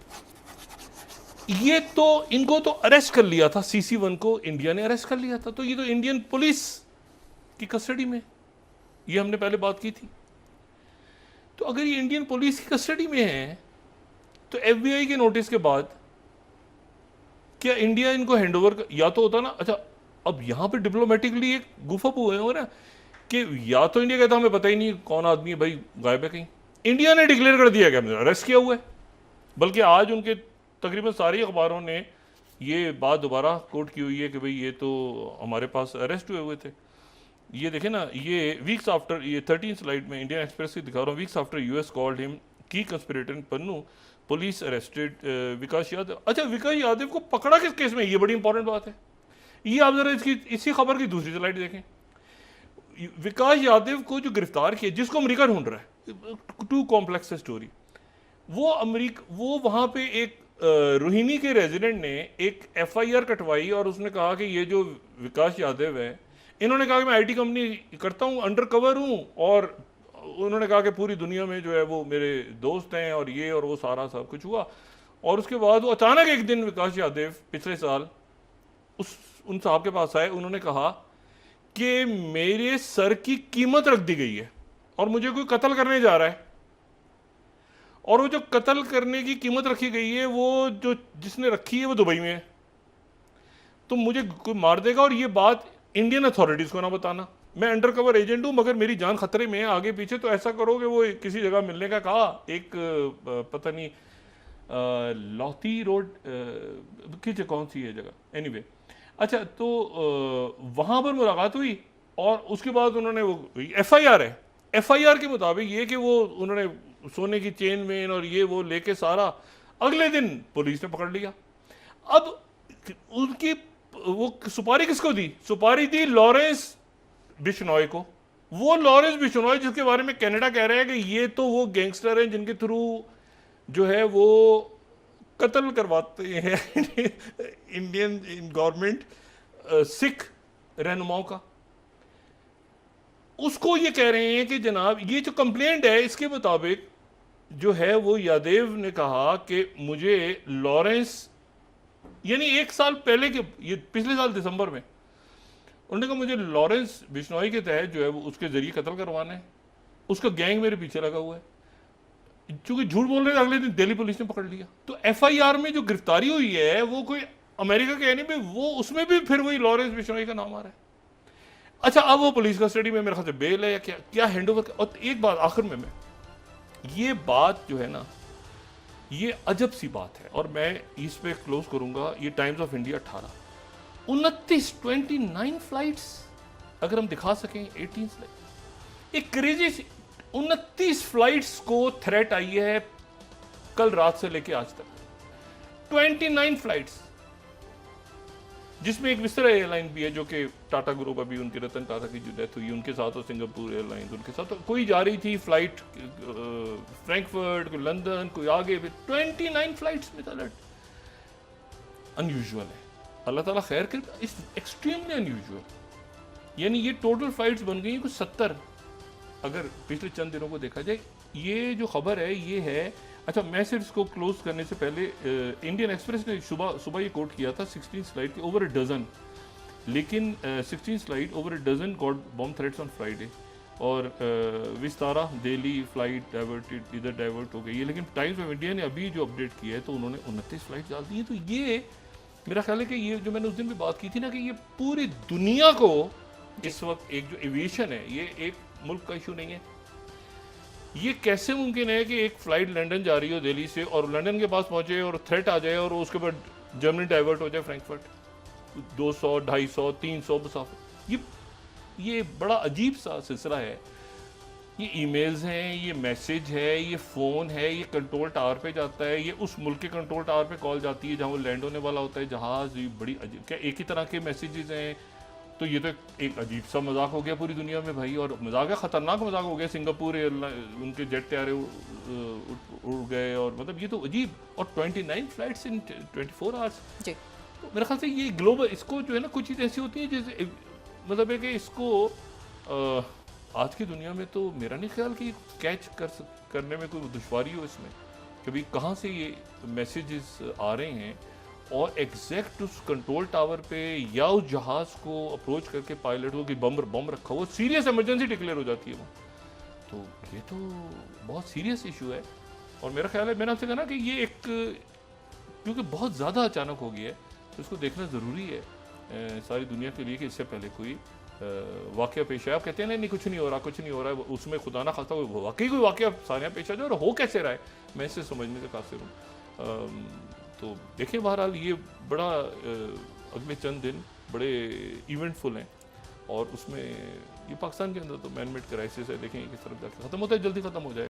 ये तो इनको तो अरेस्ट कर लिया था, CC1 को इंडिया ने अरेस्ट कर लिया था, तो ये तो इंडियन पुलिस की कस्टडी में, ये हमने पहले बात की थी। तो अगर ये इंडियन पुलिस की कस्टडी में है तो एफबीआई के नोटिस के बाद क्या इंडिया इनको हैंडओवर या तो होता ना। अच्छा, अब यहां पे डिप्लोमेटिकली एक गुफअप हुए हो ना कि या तो इंडिया कहता हमें पता ही नहीं कौन आदमी है, भाई गायब है कहीं, इंडिया ने डिक्लेयर कर दिया कि हमने अरेस्ट किया हुआ है। बल्कि आज उनके तकरीबन सारी अखबारों ने ये बात दोबारा कोट की हुई है कि भाई ये तो हमारे पास अरेस्ट हुए थे। ये देखें ना, ये वीक्स आफ्टर, ये 13 स्लाइड में इंडियन एक्सप्रेस से दिखा रहा हूँ, weeks after US called him की कंस्पिरेटर इन पन्नू, पुलिस अरेस्टेड विकास यादव। अच्छा, विकास यादव को पकड़ा किस केस में, ये बड़ी इंपॉर्टेंट बात है। ये आप जरा इसी खबर की दूसरी स्लाइड देखें। विकास यादव को जो गिरफ्तार किया, जिसको अमेरिका ढूंढ रहा है, टू कॉम्प्लेक्स स्टोरी। वो वहां पे एक रोहिणी के रेजिडेंट ने एक एफआईआर कटवाई और उसने कहा कि ये जो विकास यादव है, इन्होंने कहा कि मैं आईटी कंपनी करता हूँ, अंडर कवर हूँ, और उन्होंने कहा कि पूरी दुनिया में जो है वो मेरे दोस्त हैं और ये और वो सारा सब कुछ हुआ। और उसके बाद वो अचानक एक दिन विकास यादव पिछले साल उन साहब के पास आए, उन्होंने कहा कि मेरे सर की कीमत रख दी गई है और मुझे कोई कत्ल करने जा रहा है, और वो जो कत्ल करने की कीमत रखी गई है वो जो जिसने रखी है वो दुबई में है, तो मुझे कोई मार देगा, और ये बात इंडियन अथॉरिटीज को ना बताना, मैं अंडर कवर एजेंट हूं मगर मेरी जान खतरे में है, आगे पीछे तो ऐसा करो कि वो किसी जगह मिलने का कहा, एक पता नहीं लौती रोड किसी कौन सी है जगह, एनीवे। अच्छा, तो वहां पर मुलाकात हुई और उसके बाद उन्होंने वो एफआईआर है, एफआईआर के मुताबिक ये कि वो उन्होंने सोने की चेन मेन और ये वो लेके सारा, अगले दिन पुलिस ने पकड़ लिया। अब उनकी वो सुपारी किसको दी? सुपारी दी लॉरेंस बिश्नॉय को। वो लॉरेंस बिश्नॉय जिसके बारे में कनाडा कह रहे हैं कि ये तो वो गैंगस्टर हैं जिनके थ्रू जो है वो कत्ल करवाते हैं इंडियन गवर्नमेंट सिख रहनुमाओं का। उसको ये कह रहे हैं कि जनाब ये जो कंप्लेंट है इसके मुताबिक जो है वो यादव ने कहा कि मुझे लॉरेंस, यानी एक साल पहले के, ये पिछले साल दिसंबर में, उन्होंने कहा मुझे लॉरेंस बिश्नॉय के तहत जो है वो उसके जरिए कत्ल करवाना है, उसका गैंग मेरे पीछे लगा हुआ है। चूंकि झूठ बोल रहे थे, अगले दिन दिल्ली पुलिस ने पकड़ लिया। तो एफआईआर में जो गिरफ्तारी हुई है वो कोई अमेरिका के यानी वो उसमें भी फिर वही लॉरेंस बिश्नॉय का नाम आ रहा है। अच्छा, अब वो पुलिस कस्टडी में मेरे ख्याल से बेल है या क्या हैंडओवर। और एक बात आखिर में, मैं ये बात जो है ना, ये अजब सी बात है और मैं इस पे क्लोज करूंगा। ये टाइम्स ऑफ इंडिया 29 फ्लाइट्स अगर हम दिखा सकें, 18 फ्लाइट, एक क्रेजी 29 फ्लाइट्स को थ्रेट आई है कल रात से लेके आज तक। 29 फ्लाइट्स, जिसमें एक विस्तारा एयरलाइन भी है जो कि टाटा ग्रुप, अभी उनके रतन टाटा की जो डेथ हुई उनके साथ, और सिंगापुर एयरलाइंस उनके साथ, तो कोई जा रही थी फ्लाइट फ्रैंकफर्ट, कोई लंदन, कोई आगे भी। 29 फ्लाइट्स में अलर्ट, अनयूजुअल है। अल्लाह ताला खैर करे, इस एक्सट्रीमली अनयूजुअल। यानी ये टोटल फ्लाइट्स बन गई कुछ 70 अगर पिछले चंद दिनों को देखा जाए। ये जो खबर है ये है। अच्छा, मैं सिर्फ इसको क्लोज करने से पहले इंडियन एक्सप्रेस ने सुबह ये कोट किया था 16 स्लाइड के ओवर अ डजन, लेकिन 16 slide over a dozen got bomb threats on Friday, और विस्तारा दिल्ली फ्लाइट डाइवर्टेड, इधर डाइवर्ट हो गई है। लेकिन टाइम्स ऑफ इंडिया ने अभी जो अपडेट किया है तो उन्होंने 29 फ्लाइट डाल दी है। तो ये मेरा ख्याल है कि ये जो मैंने उस दिन भी बात की थी ना, कि ये पूरी दुनिया को इस वक्त एक जो एविएशन है, ये एक मुल्क का इशू नहीं है। ये कैसे मुमकिन है कि एक फ्लाइट लंदन जा रही हो दिल्ली से और लंदन के पास पहुंचे और थ्रेट आ जाए और उसके बाद जर्मनी डाइवर्ट हो जाए फ्रैंकफर्ट, 200, 250, 300 मुसाफिर। ये बड़ा अजीब सा सिलसिला है। ये ईमेल्स हैं, ये मैसेज है, ये फ़ोन है, ये कंट्रोल टावर पे जाता है, ये उस मुल्क के कंट्रोल टावर पे कॉल जाती है जहाँ वो लैंड होने वाला होता है जहाज़। ये बड़ी अजीब, क्या एक ही तरह के मैसेजेस हैं? तो ये तो एक अजीब सा मजाक हो गया पूरी दुनिया में भाई, और मजाक है, ख़तरनाक मजाक हो गया। सिंगापुर एयरलाइन उनके जेट तैयारे उड़ गए, और मतलब ये तो अजीब। और 29 फ्लाइट्स इन 24 आवर्स। जी। तो मेरे ख्याल से ये ग्लोबल, इसको जो है ना, कुछ चीज़ ऐसी होती है जैसे, मतलब है कि इसको आज की दुनिया में तो मेरा नहीं ख्याल कि कैच करने में कोई दुश्वारी हो इसमें, कि भाई कहाँ से ये मैसेजेस आ रहे हैं, और एग्जैक्ट उस कंट्रोल टावर पे या उस जहाज़ को अप्रोच करके पायलट को कि बम रखा हुआ, सीरियस इमरजेंसी डिक्लेयर हो जाती है वो। तो ये तो बहुत सीरियस इशू है। और मेरा ख्याल है, मैंने आपसे कहा ना कि ये एक, क्योंकि बहुत ज़्यादा अचानक हो गया है, तो इसको देखना ज़रूरी है सारी दुनिया के लिए कि इससे पहले कोई वाक़या पेश आया। आप कहते हैं नहीं कुछ नहीं हो रहा, कुछ नहीं हो रहा है, उसमें खुदा ना खास्ता वाकई कोई वाक़या सामने पेश आ जाए, और हो कैसे रहा है, मैं इससे समझने से कासिर हूँ। तो देखिए, बहरहाल ये बड़ा अगले चंद दिन बड़े इवेंटफुल हैं, और उसमें ये पाकिस्तान के अंदर तो मैन मेड क्राइसिस है, देखें किस तरफ जाके ख़त्म होता है, जल्दी ख़त्म हो जाए।